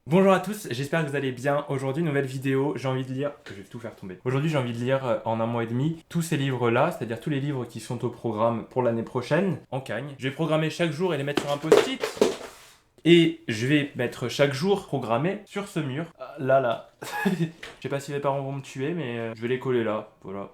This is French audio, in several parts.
Bonjour à tous, j'espère que vous allez bien. Aujourd'hui, nouvelle vidéo, j'ai envie de lire... Je vais tout faire tomber. Aujourd'hui, j'ai envie de lire en un mois et demi tous ces livres-là, c'est-à-dire tous les livres qui sont au programme pour l'année prochaine, en cagne. Je vais programmer chaque jour et les mettre sur un post-it. Et je vais mettre chaque jour programmé sur ce mur. Là. Je sais pas si mes parents vont me tuer, mais je vais les coller là. Voilà.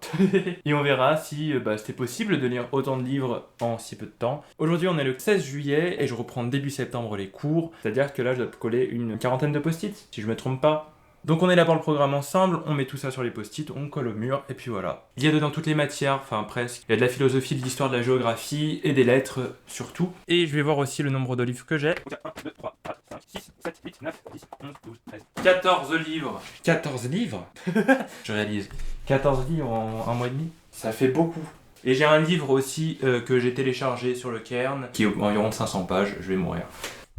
Et on verra si c'était possible de lire autant de livres en si peu de temps. Aujourd'hui, on est le 16 juillet et je reprends début septembre les cours. C'est-à-dire que là, je dois coller une quarantaine de post-it, si je me trompe pas. Donc on est là pour le programme ensemble, on met tout ça sur les post-it, on colle au mur, et puis voilà. Il y a dedans toutes les matières, enfin presque. Il y a de la philosophie, de l'histoire, de la géographie, et des lettres, surtout. Et je vais voir aussi le nombre de livres que j'ai. 1, 2, 3, 4, 5, 6, 7, 8, 9, 10, 11, 12, 13... 14 livres. 14 livres. Je réalise. 14 livres en un mois et demi. Ça fait beaucoup. Et j'ai un livre aussi que j'ai téléchargé sur le Cairn, qui est environ 500 pages, je vais mourir.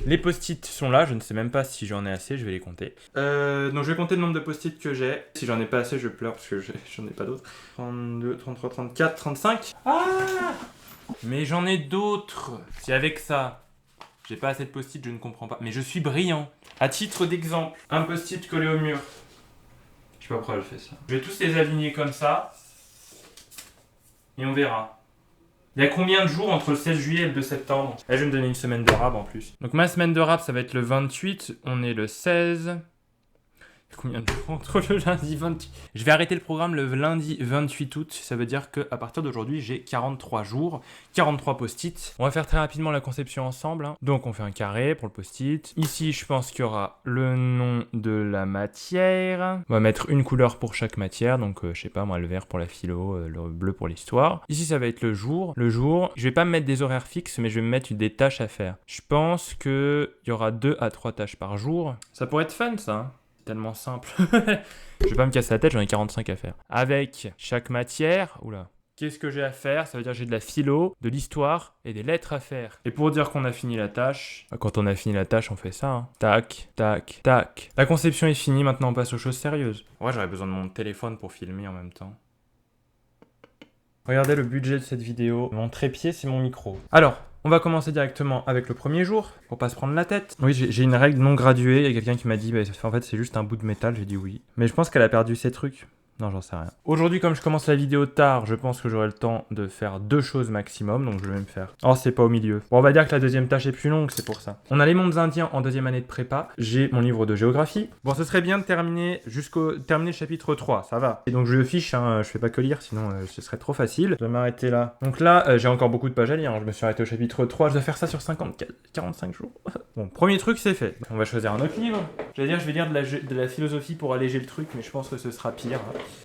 Les post-it sont là, je ne sais même pas si j'en ai assez, je vais les compter. Donc je vais compter le nombre de post-it que j'ai. Si j'en ai pas assez, je pleure parce que j'en ai pas d'autres. 32, 33, 34, 35. Ah! Mais j'en ai d'autres. C'est avec ça. J'ai pas assez de post-it, je ne comprends pas. Mais je suis brillant. À titre d'exemple, un post-it collé au mur. Je sais pas pourquoi je fais ça. Je vais tous les aligner comme ça. Et on verra. Il y a combien de jours entre le 16 juillet et le 2 septembre? Là, je vais me donner une semaine de rab en plus. Donc ma semaine de rab, ça va être le 28. On est le 16. Il y a combien de jours entre le lundi 28? Je vais arrêter le programme le lundi 28 août. Ça veut dire qu'à partir d'aujourd'hui, j'ai 43 jours, 43 post-it. On va faire très rapidement la conception ensemble. Donc on fait un carré pour le post-it. Ici, je pense qu'il y aura le nom de la matière. On va mettre une couleur pour chaque matière. Donc je sais pas moi, le vert pour la philo, le bleu pour l'histoire. Ici, ça va être le jour. Le jour, je vais pas me mettre des horaires fixes, mais je vais me mettre des tâches à faire. Je pense qu'il y aura 2 à 3 tâches par jour. Ça pourrait être fun, ça, hein. Tellement simple. Je vais pas me casser la tête, j'en ai 45 à faire. Avec chaque matière, oula, qu'est-ce que j'ai à faire? Ça veut dire que j'ai de la philo, de l'histoire et des lettres à faire. Et pour dire qu'on a fini la tâche, quand on a fini la tâche, on fait ça. Hein. Tac, tac, tac. La conception est finie, maintenant on passe aux choses sérieuses. Ouais, j'aurais besoin de mon téléphone pour filmer en même temps. Regardez le budget de cette vidéo. Mon trépied, c'est mon micro. Alors, on va commencer directement avec le premier jour, pour pas se prendre la tête. Oui, j'ai une règle non graduée. Il y a quelqu'un qui m'a dit, en fait, c'est juste un bout de métal. J'ai dit oui. Mais je pense qu'elle a perdu ses trucs. Non, j'en sais rien. Aujourd'hui, comme je commence la vidéo tard, je pense que j'aurai le temps de faire 2 choses maximum, donc je vais me faire... Oh, c'est pas au milieu. Bon, on va dire que la deuxième tâche est plus longue, c'est pour ça. On a les mondes indiens en deuxième année de prépa. J'ai mon livre de géographie. Bon, ce serait bien de terminer terminer le chapitre 3, ça va. Et donc je fiche, hein, je fais pas que lire, sinon ce serait trop facile. Je vais m'arrêter là. Donc là, j'ai encore beaucoup de pages à lire, hein. Je me suis arrêté au chapitre 3, je dois faire ça sur 45 jours. Bon, premier truc, c'est fait. On va choisir un autre livre. J'allais dire, je vais lire de la philosophie pour alléger le truc, mais je pense que ce sera pire.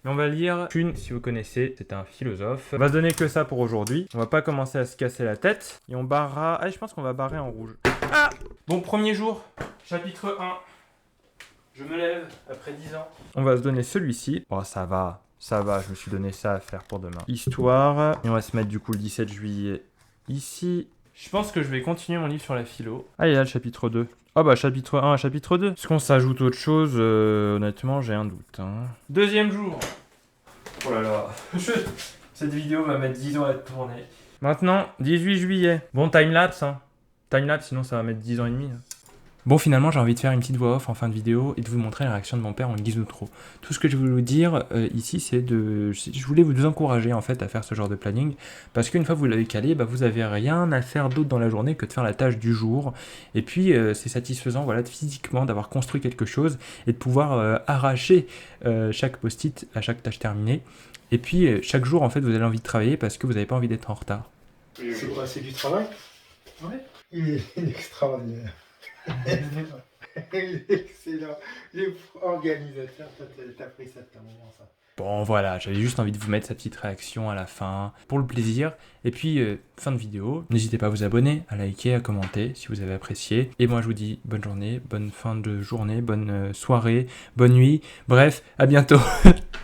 Mais on va lire Kuhn, si vous connaissez, c'est un philosophe. On va se donner que ça pour aujourd'hui. On va pas commencer à se casser la tête. Et on barrera... Ah, je pense qu'on va barrer en rouge. Ah! Bon, premier jour, chapitre 1. Je me lève après 10 ans. On va se donner celui-ci. Oh, ça va, je me suis donné ça à faire pour demain. Histoire. Et on va se mettre du coup le 17 juillet ici. Je pense que je vais continuer mon livre sur la philo. Ah, il y a le chapitre 2. Ah bah chapitre 1 à chapitre 2. Est-ce qu'on s'ajoute autre chose? Honnêtement, j'ai un doute. Hein. Deuxième jour. Oh là là. Cette vidéo va mettre 10 ans à être tournée. Maintenant, 18 juillet. Bon, timelapse. Hein. Timelapse, sinon ça va mettre 10 ans et demi. Hein. Bon, finalement, j'ai envie de faire une petite voix off en fin de vidéo et de vous montrer la réaction de mon père en guise d'outro. Tout ce que je voulais vous dire ici, c'est je voulais vous encourager en fait à faire ce genre de planning parce qu'une fois que vous l'avez calé, vous avez rien à faire d'autre dans la journée que de faire la tâche du jour. Et puis, c'est satisfaisant, voilà, physiquement d'avoir construit quelque chose et de pouvoir arracher chaque post-it à chaque tâche terminée. Et puis, chaque jour, en fait, vous avez envie de travailler parce que vous n'avez pas envie d'être en retard. C'est quoi? C'est du travail? Ouais. Il est extraordinaire. Il est excellent. Les organisateurs, t'as pris ça de ta maman, ça. Bon voilà, j'avais juste envie de vous mettre sa petite réaction à la fin, pour le plaisir. Et puis, fin de vidéo, n'hésitez pas à vous abonner, à liker, à commenter si vous avez apprécié. Et moi je vous dis bonne journée, bonne fin de journée, bonne soirée, bonne nuit. Bref, à bientôt.